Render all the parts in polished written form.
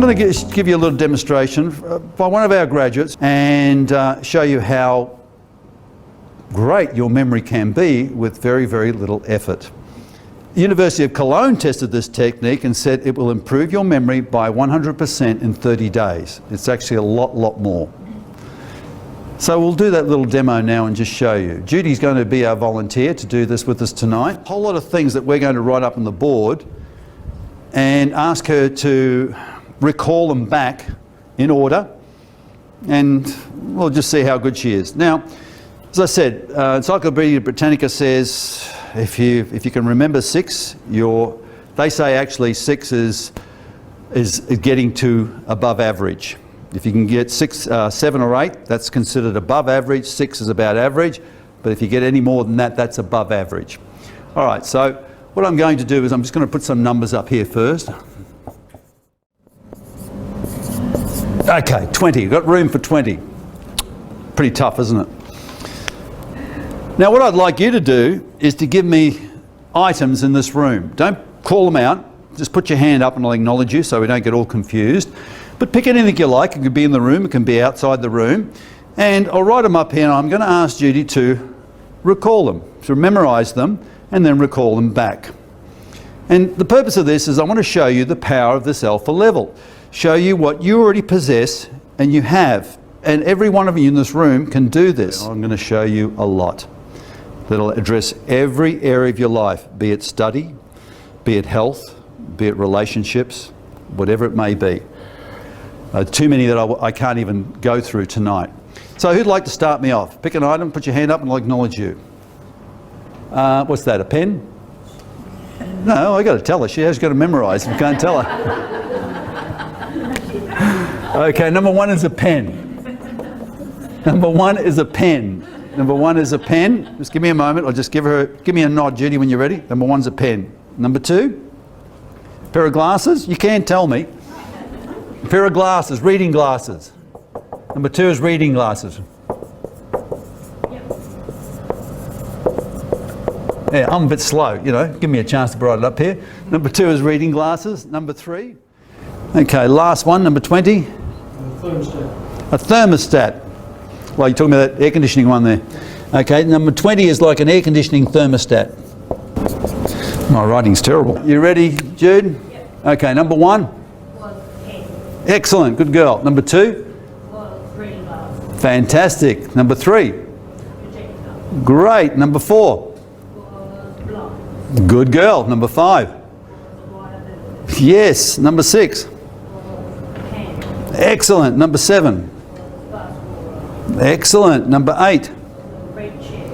going to give you a little demonstration by one of our graduates and show you how great your memory can be with very, very little effort. The University of Cologne tested this technique and said it will improve your memory by 100% in 30 days. It's actually a lot more. So we'll do that little demo now and just show you. Judy's going to be our volunteer to do this with us tonight. A whole lot of things that we're going to write up on the board and ask her to recall them back in order, and we'll just see how good she is. Now, as I said, Encyclopedia Britannica says if you can remember 6, they say actually 6 is getting to above average. If you can get 7 or 8, that's considered above average. 6 is about average, but if you get any more than that, that's above average. All right, so what I'm going to do is I'm just going to put some numbers up here first. Okay, 20. You've got room for 20. Pretty tough, isn't it? Now, what I'd like you to do is to give me items in this room. Don't call them out. Just put your hand up and I'll acknowledge you so we don't get all confused. But pick anything you like. It could be in the room, it can be outside the room. And I'll write them up here and I'm going to ask Judy to recall them, to memorise them and then recall them back. And the purpose of this is I want to show you the power of this alpha level. Show you what you already possess and you have. And every one of you in this room can do this. I'm going to show you a lot that'll address every area of your life, be it study, be it health, be it relationships, whatever it may be. Too many that I can't even go through tonight. So who'd like to start me off? Pick an item, put your hand up and I'll acknowledge you. What's that, a pen? No, I got to tell her. She has got to memorise. You can't tell her. Okay, number 1 is a pen. Number 1 is a pen. Number 1 is a pen. Just give me a moment. I'll just give me a nod, Judy, when you're ready. Number 1's a pen. Number 2, a pair of glasses. You can't tell me. A pair of glasses, reading glasses. Number 2 is reading glasses. Yeah, I'm a bit slow, you know. Give me a chance to write it up here. Number 2 is reading glasses. Number 3. Okay, last one, number 20. A thermostat. A thermostat. Well, you're talking about that air conditioning one there. Okay, number 20 is like an air conditioning thermostat. My writing's terrible. You ready, Jude? Yep. Okay, number 1. Was pen. Excellent, good girl. Number 2? Was reading glasses. Fantastic. Number 3? Projector. Great. Number 4? Was blind. Good girl. Number 5? Yes. Number 6? Excellent. Number 7? Excellent. Number 8? Red chair.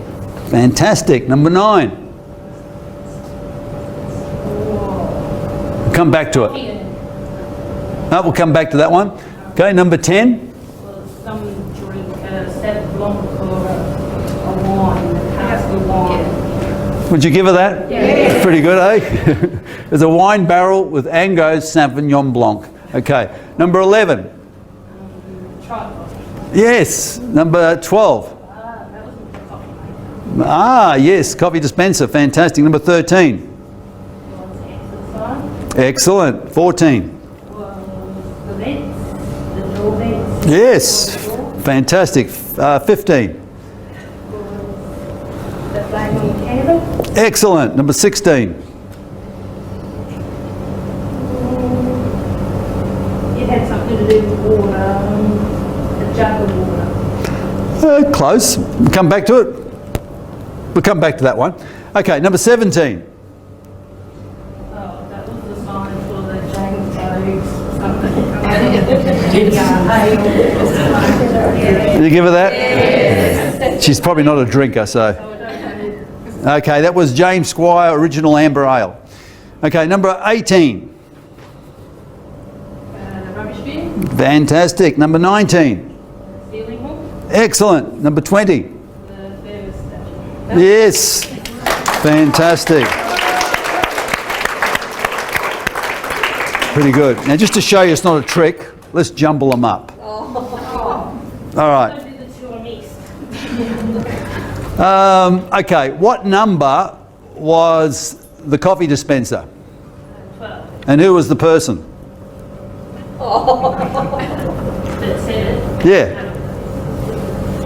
Fantastic. Number 9? We'll come back to it. No, we'll come back to that one. Okay, number 10? Some drink Stade Blanc or a wine, a cask of wine. Would you give her that? Yeah. Pretty good, eh? There's a wine barrel with Angos Sauvignon Blanc. Okay, number 11. Tripod. Yes. Number 12. That was the coffee. Ah, yes, coffee dispenser. Fantastic. Number 13. Excellent. 14. The vents, the door vents. Yes. Fantastic. 15. The flaming candle. Excellent. Number 16. It had something to do with water, a jug of water. Close. We'll come back to it. We'll come back to that one. Okay, number 17. Oh, that was the sign for the James Did you give her that? Yes. She's probably not a drinker, so. Okay, that was James Squire Original Amber Ale. Okay, number 18. The rubbish bin. Fantastic. Number 19. Ceiling hook. Excellent. Number 20. The thermostat. Yes. Fantastic. Pretty good. Now, just to show you it's not a trick, let's jumble them up. All right. Okay, what number was the coffee dispenser? 12. And who was the person? Oh. That said it. Yeah.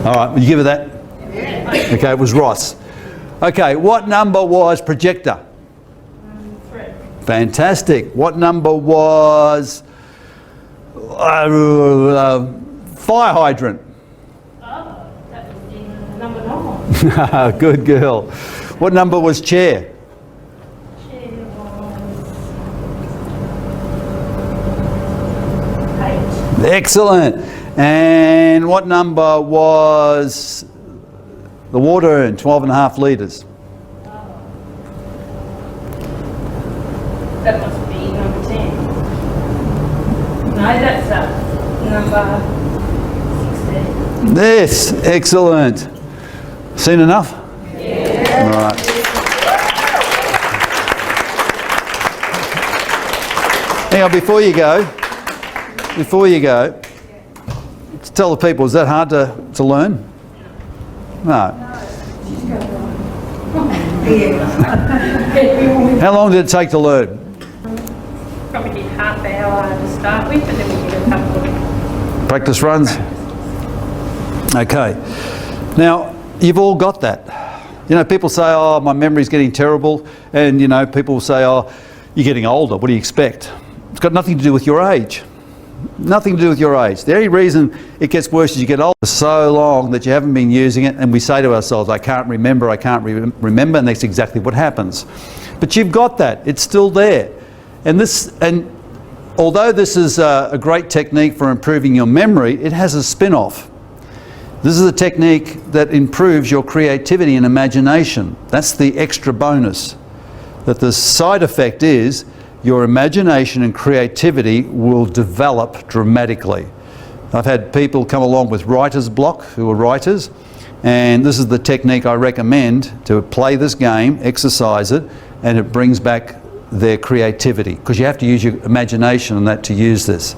All right, will you give her that? Okay, it was Ross. Okay, what number was projector? 3. Fantastic. What number was fire hydrant? Oh, that was in number 9. Good girl. What number was chair? Chair was 8. Excellent. And what number was the water urn? 12.5 litres. That must be number 10. No, that's number 16. Yes, excellent. Seen enough? Yeah. All right. Hang on, before you go, tell the people, is that hard to learn? No. How long did it take to learn? Probably did half an hour to start with, and then we did a couple of Practice runs? Okay. Now, you've all got that. You know, people say, oh, my memory's getting terrible. And, you know, people say, oh, you're getting older. What do you expect? It's got nothing to do with your age. Nothing to do with your age. The only reason it gets worse is you get older so long that you haven't been using it, and we say to ourselves, I can't remember, remember, and that's exactly what happens. But you've got that. It's still there. And although this is a great technique for improving your memory, it has a spin-off. This is a technique that improves your creativity and imagination. That's the extra bonus. That the side effect is your imagination and creativity will develop dramatically. I've had people come along with writer's block who are writers, and this is the technique I recommend to play this game, exercise it, and it brings back their creativity, because you have to use your imagination and that to use this.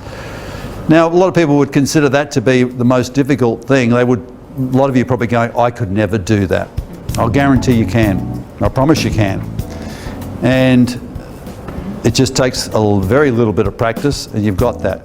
Now, a lot of people would consider that to be the most difficult thing. A lot of you are probably going, I could never do that. I'll guarantee you can. I promise you can. And it just takes a very little bit of practice, and you've got that.